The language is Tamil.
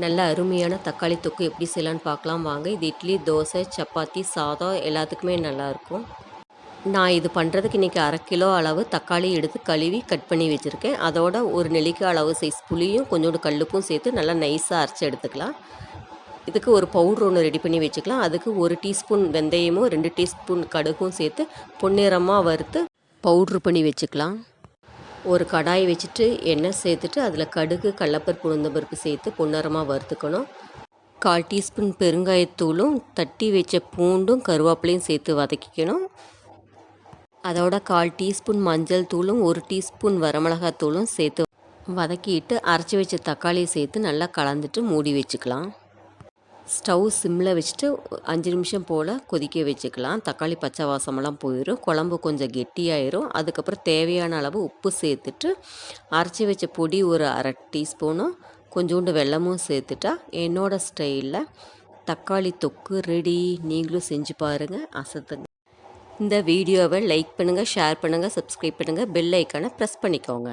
நல்ல அருமையான தக்காளி தொக்கு எப்படி செய்யலான்னு பார்க்கலாம் வாங்க. இது இட்லி, தோசை, சப்பாத்தி, சாதம் எல்லாத்துக்குமே நல்லாயிருக்கும். நான் இது பண்ணுறதுக்கு இன்றைக்கி 1/2 கிலோ அளவு தக்காளி எடுத்து கழுவி கட் பண்ணி வச்சுருக்கேன். அதோட ஒரு நெல்லிக்காய் அளவு சைஸ் புளியும் கொஞ்சோண்டு கல்லுப்பும் சேர்த்து நல்லா நைஸாக அரைச்சி எடுத்துக்கலாம். இதுக்கு ஒரு பவுட்ரு ஒன்று ரெடி பண்ணி வச்சுக்கலாம். அதுக்கு 1 டீஸ்பூன் வெந்தயமும் 2 டீஸ்பூன் கடுகும் சேர்த்து பொன்னிறமாக வறுத்து பவுட்ரு பண்ணி வச்சுக்கலாம். ஒரு கடாய் வச்சுட்டு எண்ணெய் சேர்த்துட்டு அதில் கடுகு, கடலப்பருப்பு, உளுந்தம்பருப்பு சேர்த்து பொன்னிறமாக வறுத்துக்கணும். 1/4 டீஸ்பூன் பெருங்காயத்தூளும் தட்டி வச்ச பூண்டும் கருவேப்பிலையும் சேர்த்து வதக்கிக்கணும். அதோட 1/4 டீஸ்பூன் மஞ்சள் தூளும் 1 டீஸ்பூன் வரமிளகாத்தூளும் சேர்த்து வதக்கிட்டு அரைச்சி வச்ச தக்காளியை சேர்த்து நல்லா கலந்துட்டு மூடி வச்சுக்கலாம். ஸ்டவ் சிம்மில் வச்சுட்டு 5 நிமிஷம் போல் கொதிக்க வச்சுக்கலாம். தக்காளி பச்சை வாசமெல்லாம் போயிடும், குழம்பு கொஞ்சம் கெட்டியாயிரும். அதுக்கப்புறம் தேவையான அளவு உப்பு சேர்த்துட்டு அரைச்சி வச்ச பொடி ஒரு 1/2 டீஸ்பூனும் கொஞ்சோண்டு வெல்லமும் சேர்த்துட்டா என்னோடய ஸ்டைலில் தக்காளி தொக்கு ரெடி. நீங்களும் செஞ்சு பாருங்கள், அசத்துங்க. இந்த வீடியோவை லைக் பண்ணுங்கள், ஷேர் பண்ணுங்கள், சப்ஸ்கிரைப் பண்ணுங்கள், பெல் ஐக்கானை ப்ரெஸ் பண்ணிக்கோங்க.